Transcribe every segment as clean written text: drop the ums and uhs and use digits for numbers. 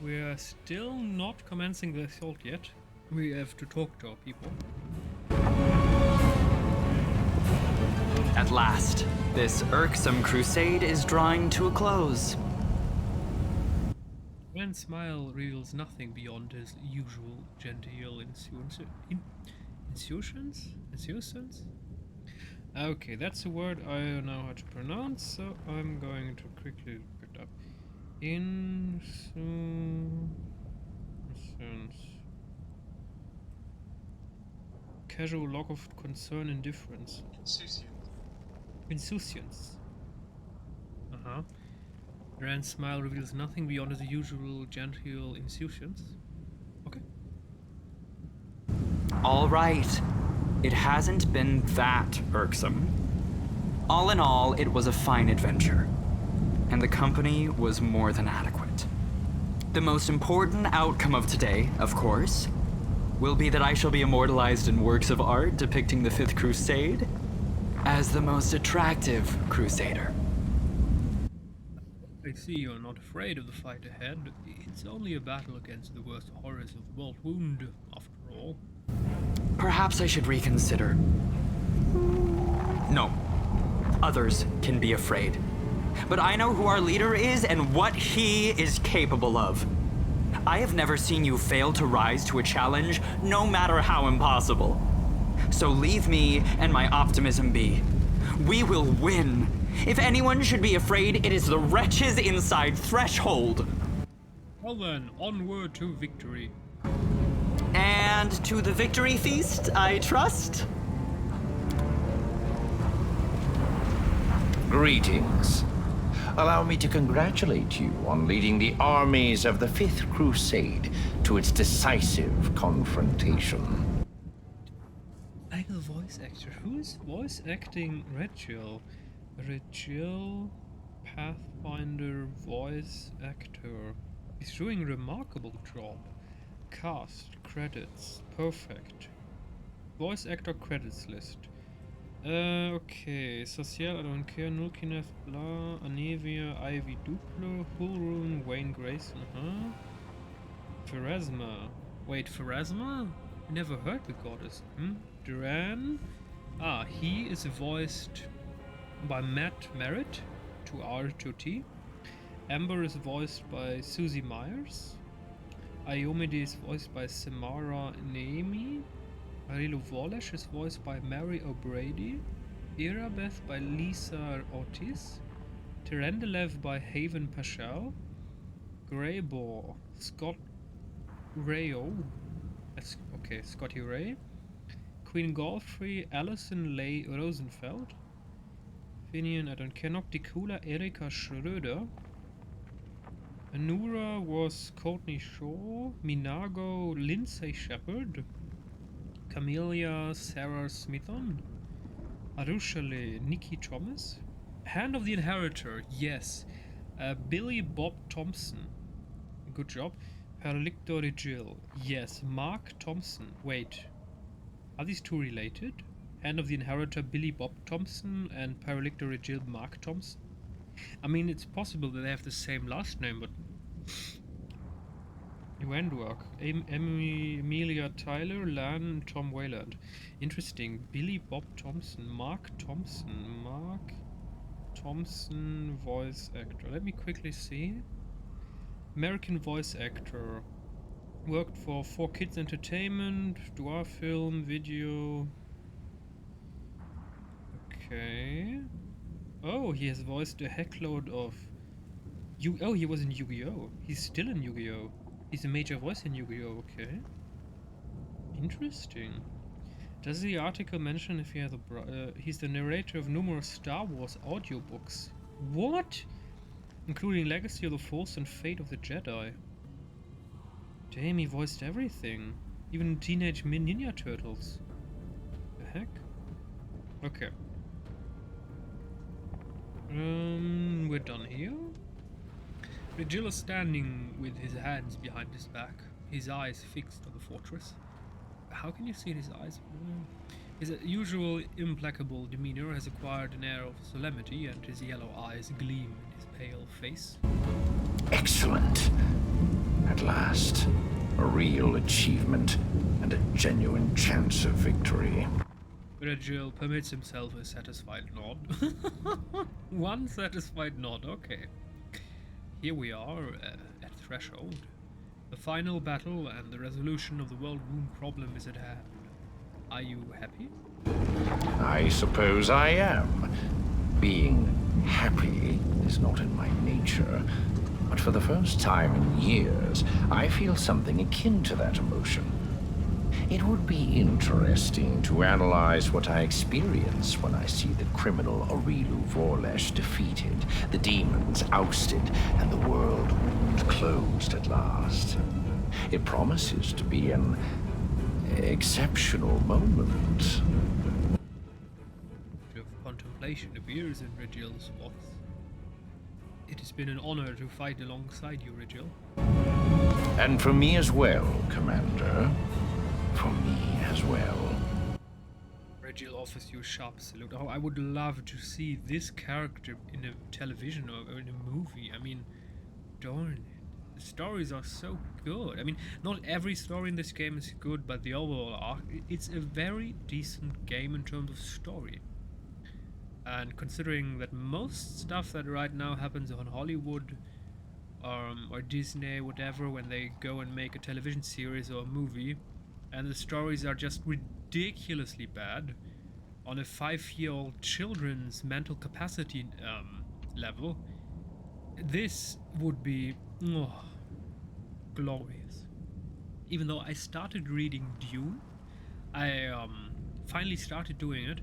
We're still not commencing the assault yet. We have to talk to our people. At last, this irksome crusade is drawing to a close. When Smile reveals nothing beyond his usual genteel insouciance? Okay, that's a word I know how to pronounce, so I'm going to quickly look it up. Insouciance. Casual lack of concern, indifference. Insouciance. Uh-huh. Rand's smile reveals nothing beyond his usual genteel insouciance. Okay. All right. It hasn't been that irksome. All in all, it was a fine adventure, and the company was more than adequate. The most important outcome of today, of course, will be that I shall be immortalized in works of art depicting the Fifth Crusade as the most attractive crusader. I see you're not afraid of the fight ahead. It's only a battle against the worst horrors of the world wound, after all. Perhaps I should reconsider. No. Others can be afraid. But I know who our leader is and what he is capable of. I have never seen you fail to rise to a challenge, no matter how impossible. So leave me and my optimism be. We will win. If anyone should be afraid, it is the wretches inside Threshold. Well then, onward to victory. And to the victory feast, I trust? Greetings. Allow me to congratulate you on leading the armies of the Fifth Crusade to its decisive confrontation. I know the voice actor. Who is voice acting Rachel? Rachel, Pathfinder voice actor. He's doing a remarkable job. Cast, credits, perfect. Voice actor credits list. Okay. Social, I don't care. Nulkineth, blah. Anevia, Ivy Duplo, Hullrun, Wayne Grayson, huh? Pharasma. Wait, Pharasma? Never heard the goddess. Duran? Ah, he is voiced by Matt Merritt, to R to T. Amber is voiced by Susie Myers. Iomide is voiced by Samara Naemi. Arilo Volesh is voiced by Mary O'Brady. Irabeth by Lisa Ortiz. Terendelev by Haven Paschal. Greybor, Scott Rayo. That's okay, Scotty Ray. Queen Golfrey, Alison Leigh Rosenfeld. Finian, I don't care. Nocticula, Erika Schröder. Anura was Courtney Shaw. Minago, Lindsay Shepherd. Camellia, Sarah Smithon. Arushale, Nikki Thomas. Hand of the Inheritor, yes. Billy Bob Thompson. Good job. Perlictor Jill, yes. Mark Thompson, wait. Are these two related? Hand of the Inheritor, Billy Bob Thompson, and Perlictor Jill, Mark Thompson? I mean, it's possible that they have the same last name, but... Wendwork, Emilia Tyler, Lan, and Tom Wayland. Interesting. Billy Bob Thompson, Mark Thompson, voice actor. Let me quickly see. American voice actor. Worked for 4Kids Entertainment, Dwarf Film, Video. Okay. Oh, he has voiced a heckload of... Oh, he was in Yu-Gi-Oh! He's still in Yu-Gi-Oh! He's a major voice in Yu-Gi-Oh! Okay. Interesting. Does the article mention if he has a he's the narrator of numerous Star Wars audiobooks. What? Including Legacy of the Force and Fate of the Jedi. Damn, he voiced everything. Even Teenage Ninja Turtles. The heck? Okay. We're done here. Regil is standing with his hands behind his back, his eyes fixed on the fortress. How can you see his eyes? His usual implacable demeanor has acquired an air of solemnity, and his yellow eyes gleam in his pale face. Excellent. At last, a real achievement and a genuine chance of victory. Regil permits himself a satisfied nod. One satisfied nod, okay. Here we are at Threshold. The final battle and the resolution of the world wound problem is at hand. Are you happy? I suppose I am. Being happy is not in my nature, but for the first time in years, I feel something akin to that emotion. It would be interesting to analyze what I experience when I see the criminal Aurilu Vorlesh defeated, the demons ousted, and the world wound closed at last. It promises to be an exceptional moment. Of contemplation appears in Regil's voice. It has been an honor to fight alongside you, Regil. And for me as well, Commander. For me as well. Regil offers you a sharp salute. Oh, I would love to see this character in a television or in a movie. I mean, darn it. The stories are so good. I mean, not every story in this game is good, but the overall arc, it's a very decent game in terms of story. And considering that most stuff that right now happens on Hollywood or Disney, whatever, when they go and make a television series or a movie, and the stories are just ridiculously bad on a 5-year-old children's mental capacity level, this would be glorious. Even though I started reading Dune, I finally started doing it,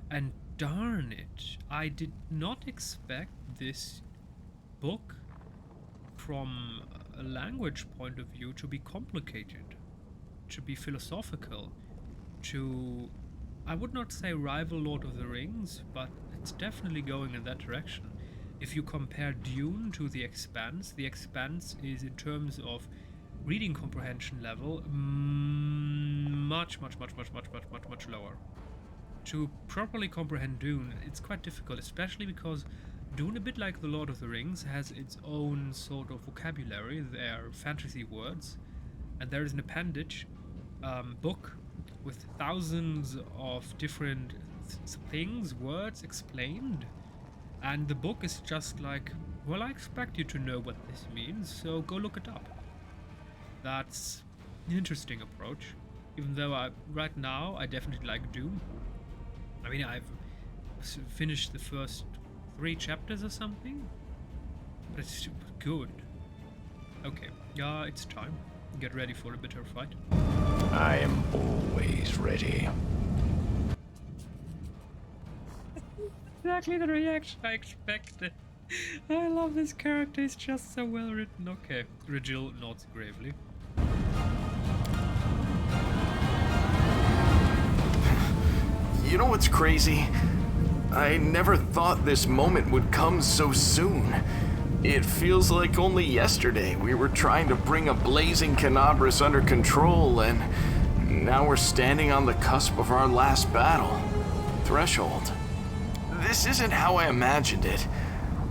and darn it, I did not expect this book from a language point of view to be complicated, to be philosophical, to, I would not say rival Lord of the Rings, but it's definitely going in that direction. If you compare Dune to The Expanse is, in terms of reading comprehension level, much lower. To properly comprehend Dune, it's quite difficult, especially because Dune, a bit like the Lord of the Rings, has its own sort of vocabulary. They're fantasy words, and there is an appendage book with thousands of different things, words explained, and the book is just like, well, I expect you to know what this means, so go look it up. That's an interesting approach, even though right now I definitely like Dune. I mean, I've finished the first 3 chapters or something, but it's super good. Okay, yeah, it's time. Get ready for a bitter fight. I am always ready. Exactly the reaction I expected. I love this character, it's just so well written. Okay, Regil nods gravely. You know what's crazy? I never thought this moment would come so soon. It feels like only yesterday we were trying to bring a blazing Canabras under control, and now we're standing on the cusp of our last battle. Threshold. This isn't how I imagined it.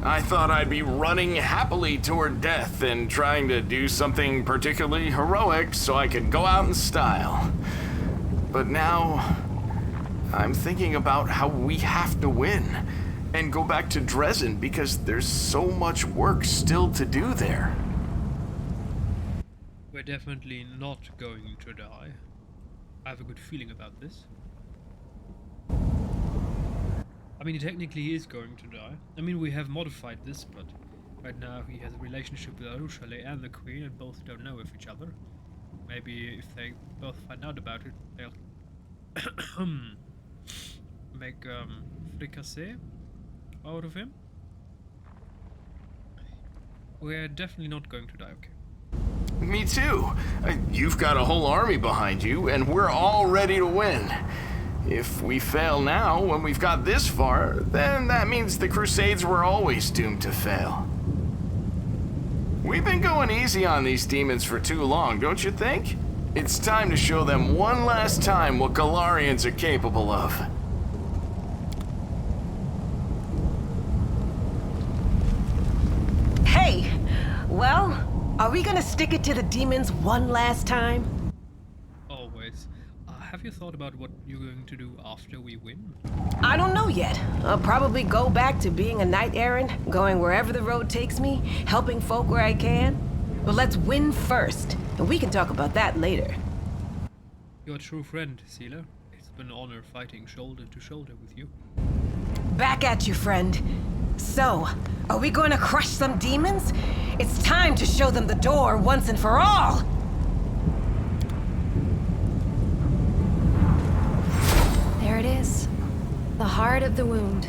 I thought I'd be running happily toward death and trying to do something particularly heroic so I could go out in style. But now, I'm thinking about how we have to win and go back to Dresden because there's so much work still to do there. We're definitely not going to die. I have a good feeling about this. I mean, he technically is going to die. I mean, we have modified this, but right now he has a relationship with Arushale and the Queen, and both don't know of each other. Maybe if they both find out about it, they'll make fricassee out of him. We're definitely not going to die, okay. Me too. You've got a whole army behind you, and we're all ready to win. If we fail now, when we've got this far, then that means the Crusades were always doomed to fail. We've been going easy on these demons for too long, don't you think? It's time to show them one last time what Galarians are capable of. Hey, well, Are we gonna stick it to the demons one last time? Always. Have you thought about what you're going to do after we win? I don't know yet. I'll probably go back to being a knight errant, going wherever the road takes me, helping folk where I can. But let's win first, and we can talk about that later. You're a true friend, Sealer. It's been an honor fighting shoulder to shoulder with you. Back at you, friend. So, are we going to crush some demons? It's time to show them the door once and for all! There it is. The heart of the wound.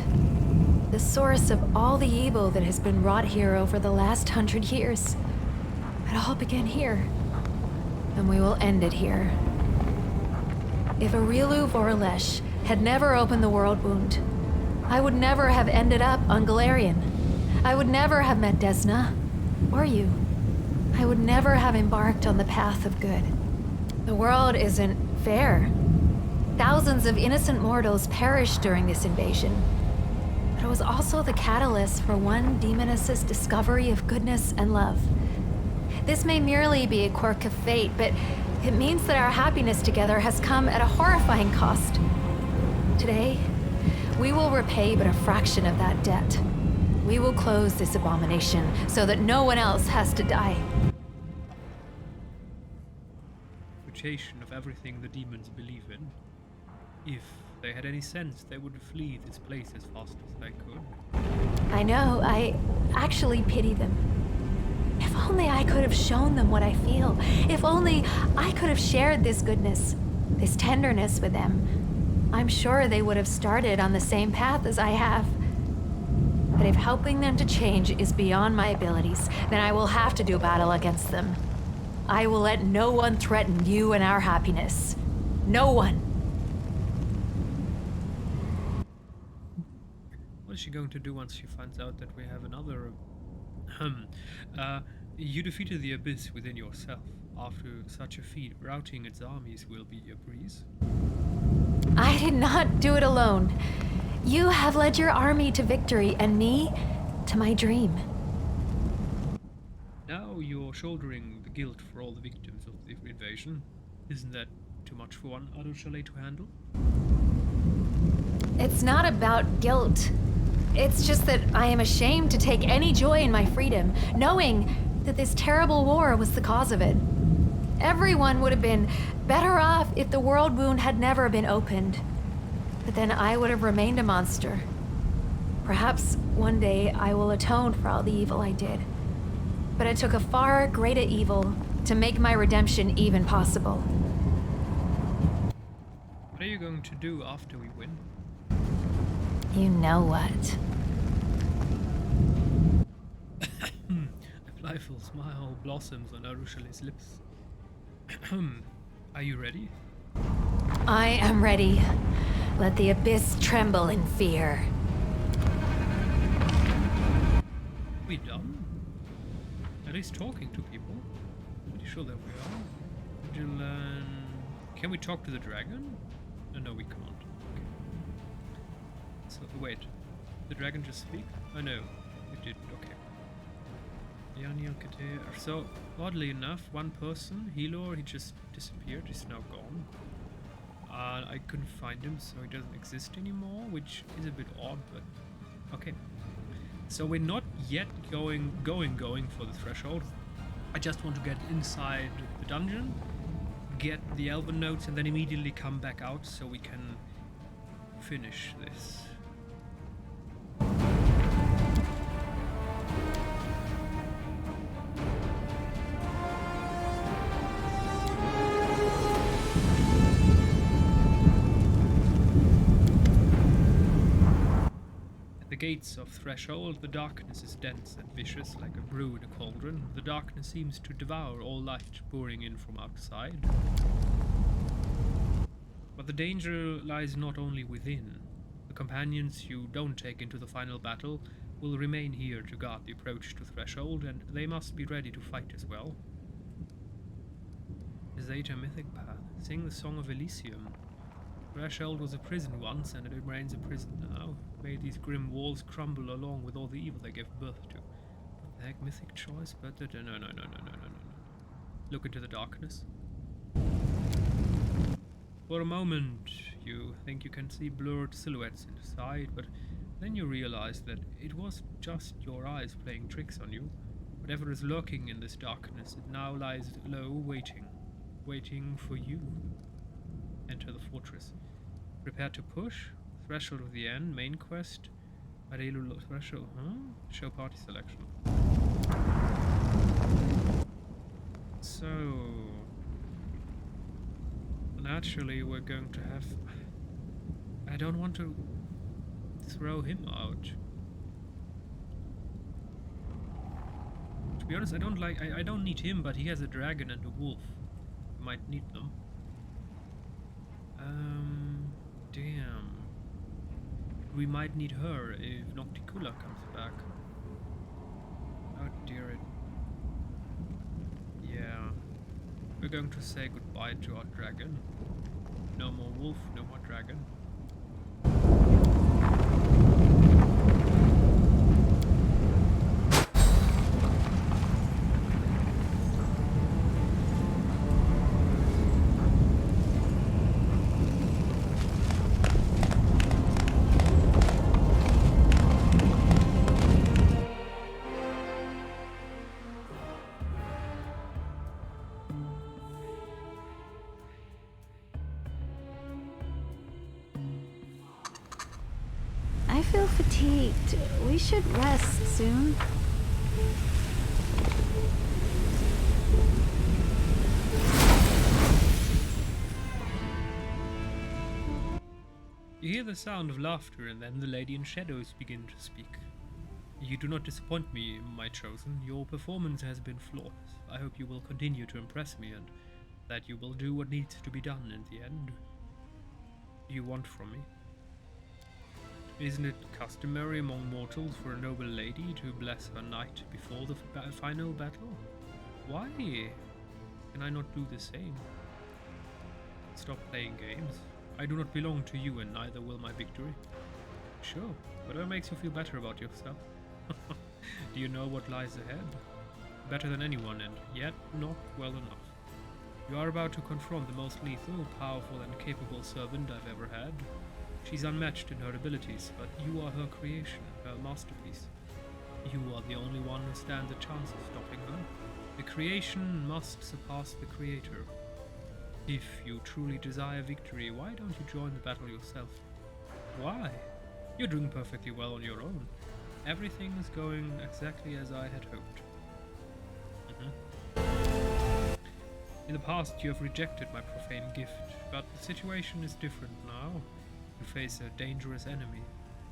The source of all the evil that has been wrought here over the last 100 years. It all began here. And we will end it here. If Aurilu Voralesh had never opened the world wound, I would never have ended up on Galarian. I would never have met Desna. Or you. I would never have embarked on the path of good. The world isn't fair. Thousands of innocent mortals perished during this invasion. But it was also the catalyst for one demoness's discovery of goodness and love. This may merely be a quirk of fate, but it means that our happiness together has come at a horrifying cost. Today, we will repay but a fraction of that debt. We will close this abomination so that no one else has to die. Reputation of everything the demons believe in. If they had any sense, they would flee this place as fast as they could. I know, I actually pity them. If only I could have shown them what I feel. If only I could have shared this goodness, this tenderness with them. I'm sure they would have started on the same path as I have. But if helping them to change is beyond my abilities, then I will have to do battle against them. I will let no one threaten you and our happiness. No one. What is she going to do once she finds out that we have another... you defeated the Abyss within yourself. After such a feat, routing its armies will be a breeze. I did not do it alone. You have led your army to victory, and me to my dream. Now you're shouldering the guilt for all the victims of the invasion. Isn't that too much for one Ado Chalet to handle? It's not about guilt. It's just that I am ashamed to take any joy in my freedom, knowing that this terrible war was the cause of it. Everyone would have been better off if the world wound had never been opened. But then I would have remained a monster. Perhaps one day I will atone for all the evil I did. But it took a far greater evil to make my redemption even possible. What are you going to do after we win? You know what? A playful smile blossoms on Arushale's lips. Are you ready? I am ready. Let the abyss tremble in fear. We done? At least talking to people. Pretty sure that we are. Mishulin... Can we talk to the dragon? No, we can't. Okay. So, wait. The dragon just speak? Oh no, it didn't. Okay. So, oddly enough, one person, Helor, he just disappeared. He's now gone. I couldn't find him, so he doesn't exist anymore, which is a bit odd, but okay. So we're not yet going for the threshold. I just want to get inside the dungeon, get the elven notes, and then immediately come back out so we can finish this. At the gates of Threshold, the darkness is dense and vicious like a brew in a cauldron. The darkness seems to devour all light pouring in from outside. But the danger lies not only within. The companions you don't take into the final battle will remain here to guard the approach to Threshold, and they must be ready to fight as well. Zeta Mythic Path. Sing the Song of Elysium. Threshold was a prison once, and it remains a prison now. May these grim walls crumble along with all the evil they gave birth to. The heck, mythic choice, but no. Look into the darkness. For a moment, you think you can see blurred silhouettes inside, but then you realize that it was just your eyes playing tricks on you. Whatever is lurking in this darkness, it now lies low, waiting for you. Enter the fortress. Prepare to push. Threshold of the end. Main quest. Adelu threshold. Show party selection. So naturally, we're going to have. I don't want to throw him out. To be honest, I don't need him, but he has a dragon and a wolf. I might need them. Damn. We might need her if Nocticula comes back. Oh dear it. Yeah. We're going to say goodbye to our dragon. No more wolf, no more dragon. I feel fatigued. We should rest soon. You hear the sound of laughter, and then the lady in shadows begin to speak. You do not disappoint me, my chosen. Your performance has been flawless. I hope you will continue to impress me, and that you will do what needs to be done in the end. What do you want from me? Isn't it customary among mortals for a noble lady to bless her knight before the final battle? Why can I not do the same? Stop playing games. I do not belong to you, and neither will my victory. Sure, whatever makes you feel better about yourself. Do you know what lies ahead? Better than anyone, and yet not well enough. You are about to confront the most lethal, powerful, and capable servant I've ever had. She's unmatched in her abilities, but you are her creation, her masterpiece. You are the only one who stands a chance of stopping her. The creation must surpass the creator. If you truly desire victory, why don't you join the battle yourself? Why? You're doing perfectly well on your own. Everything is going exactly as I had hoped. In the past, you have rejected my profane gift, but the situation is different now. You face a dangerous enemy,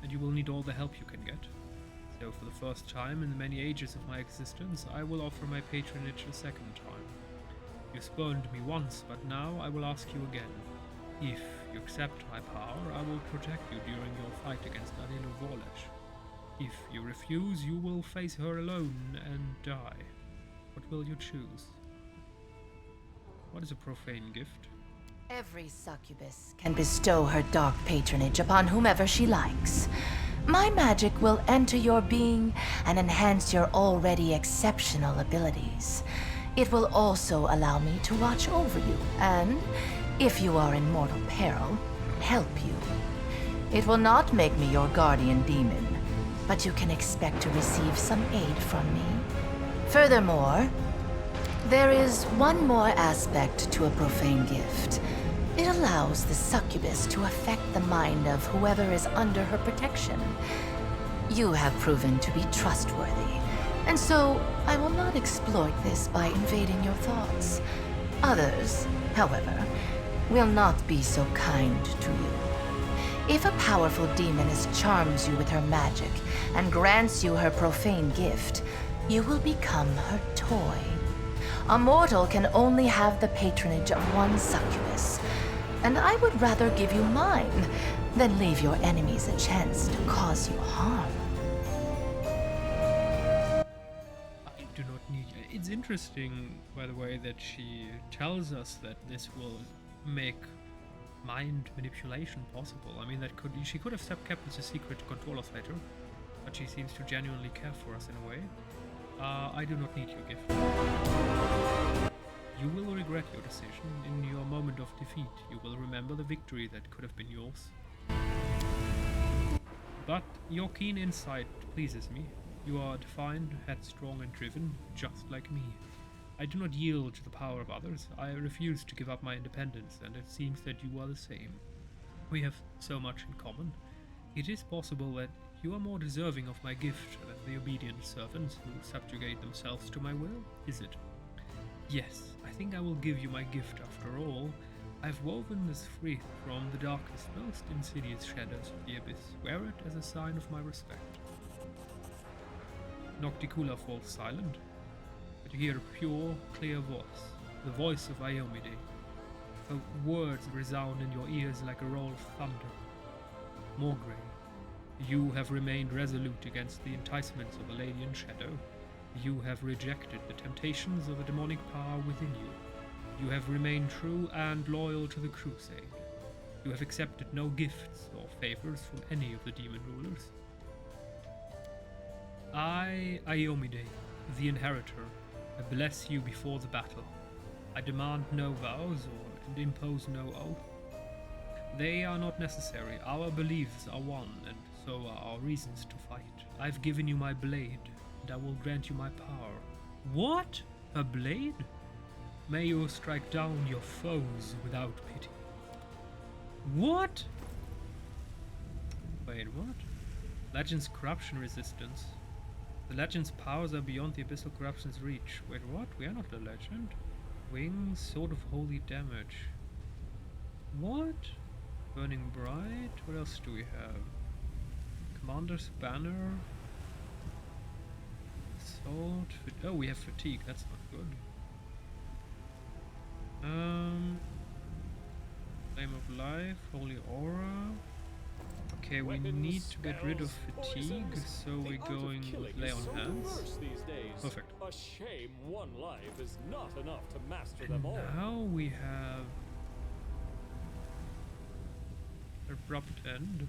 and you will need all the help you can get. So for the first time in the many ages of my existence, I will offer my patronage a second time. You spurned me once, but now I will ask you again. If you accept my power, I will protect you during your fight against Adelu Vorlesh. If you refuse, you will face her alone and die. What will you choose? What is a profane gift? Every succubus can bestow her dark patronage upon whomever she likes. My magic will enter your being and enhance your already exceptional abilities. It will also allow me to watch over you and, if you are in mortal peril, help you. It will not make me your guardian demon, but you can expect to receive some aid from me. Furthermore, there is one more aspect to a profane gift. It allows the succubus to affect the mind of whoever is under her protection. You have proven to be trustworthy, and so I will not exploit this by invading your thoughts. Others, however, will not be so kind to you. If a powerful demoness charms you with her magic and grants you her profane gift, you will become her toy. A mortal can only have the patronage of one succubus, and I would rather give you mine than leave your enemies a chance to cause you harm. I do not need... It's interesting, by the way, that she tells us that this will make mind manipulation possible. I mean, she could have kept this a secret to control us later, but she seems to genuinely care for us in a way. I do not need your gift. You will regret your decision. In your moment of defeat, you will remember the victory that could have been yours. But your keen insight pleases me. You are defined, headstrong, and driven, just like me. I do not yield to the power of others. I refuse to give up my independence, and it seems that you are the same. We have so much in common. It is possible that you are more deserving of my gift than the obedient servants who subjugate themselves to my will, is it? Yes, I think I will give you my gift after all. I've woven this wreath from the darkest, most insidious shadows of the abyss. Wear it as a sign of my respect. Nocticula falls silent, but you hear a pure, clear voice, the voice of Iomide. Her words resound in your ears like a roll of thunder. Morgrey, you have remained resolute against the enticements of a lady in shadow. You have rejected the temptations of a demonic power within you. You have remained true and loyal to the crusade. You have accepted no gifts or favors from any of the demon rulers. I, Iomide, the Inheritor, I bless you before the battle. I demand no vows and impose no oath. They are not necessary. Our beliefs are one, and so are our reasons to fight. I've given you my blade, and I will grant you my power. What? A blade? May you strike down your foes without pity. What? Wait, what? Legend's corruption resistance. The legend's powers are beyond the abyssal corruption's reach. Wait, what? We are not a legend. Wings, sword of holy damage. What? Burning bright? What else do we have? Commander's banner. Assault. Oh, we have fatigue. That's not good. Flame of life, holy aura. Okay, we need to get rid of fatigue, so we're going with lay on hands. Perfect. A shame one life is not enough to master them all. Now we have abrupt end.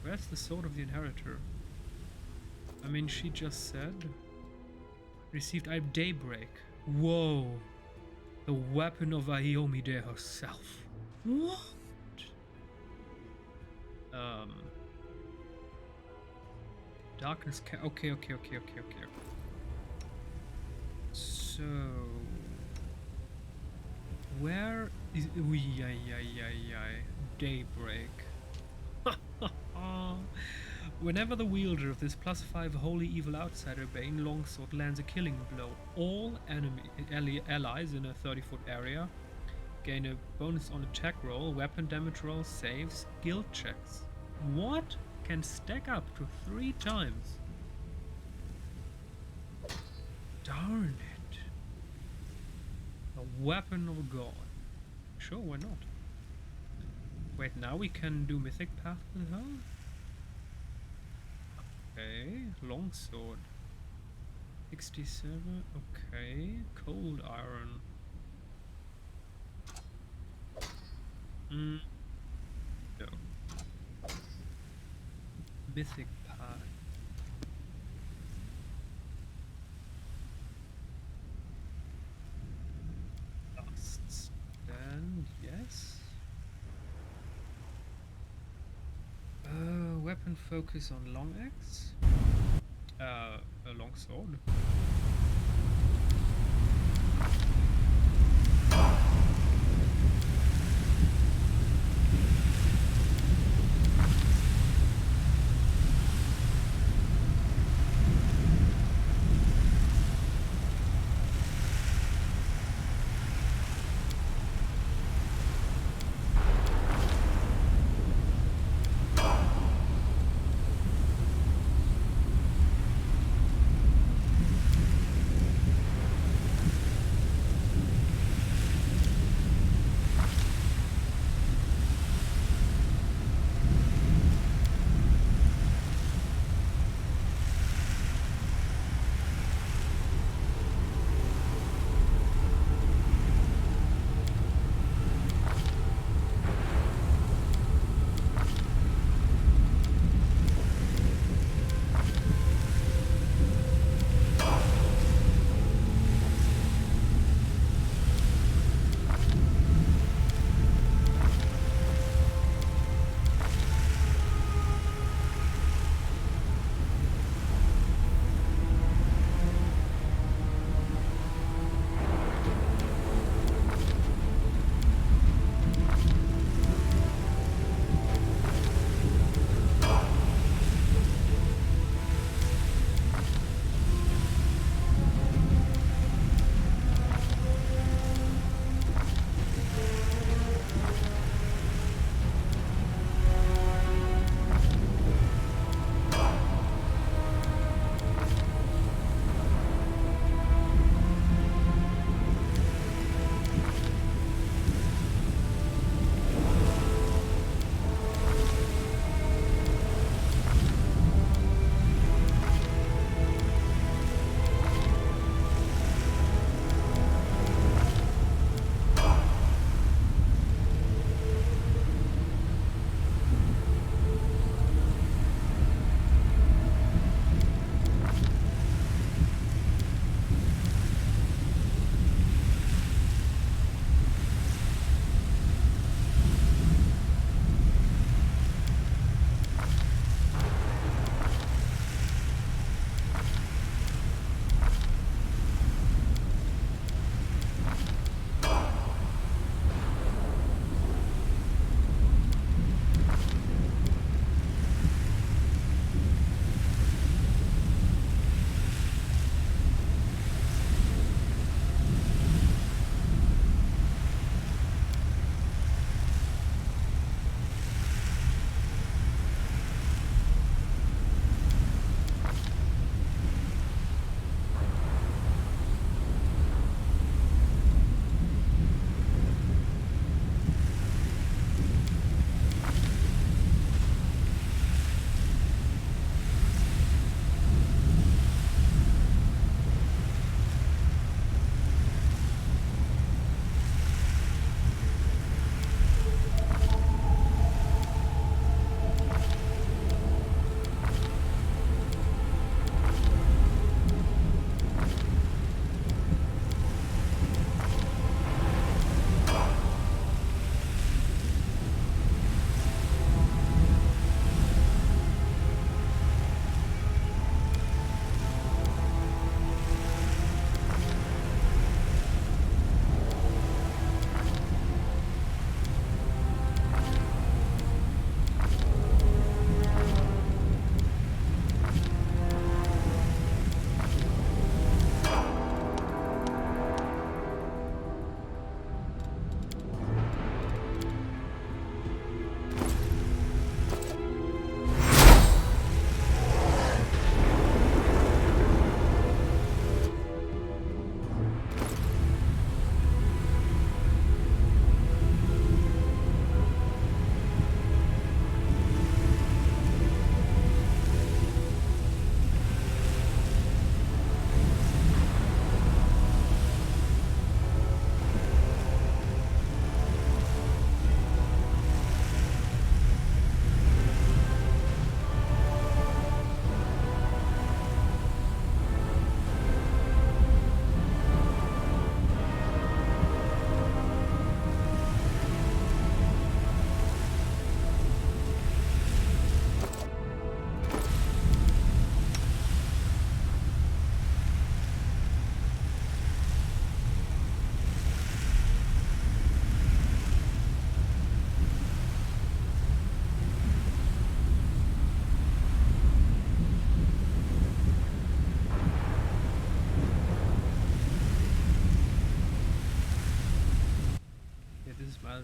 Where's the sword of the Inheritor? I mean, she just said received daybreak. Whoa, the weapon of Iomide herself. What? Darkness okay. So where is daybreak? Whenever the wielder of this +5 holy evil outsider Bane longsword lands a killing blow, all allies in a 30-foot area gain a bonus on attack roll, weapon damage roll, saves, skill checks. What? Can stack up to 3 times. Darn it. A weapon of God. Sure, why not? Wait, now we can do Mythic Path with her? Okay, longsword. 67, okay. Cold iron. No. Mythic Path. Last stand, yes. Weapon focus on long axe. A long sword.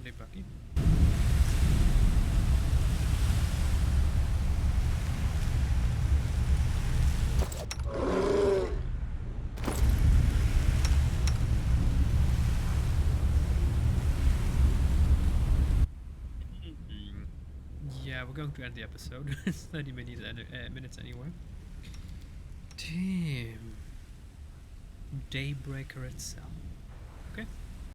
friendly Bucky. Yeah, we're going to end the episode. It's 30 minutes anyway. Damn. Daybreaker itself.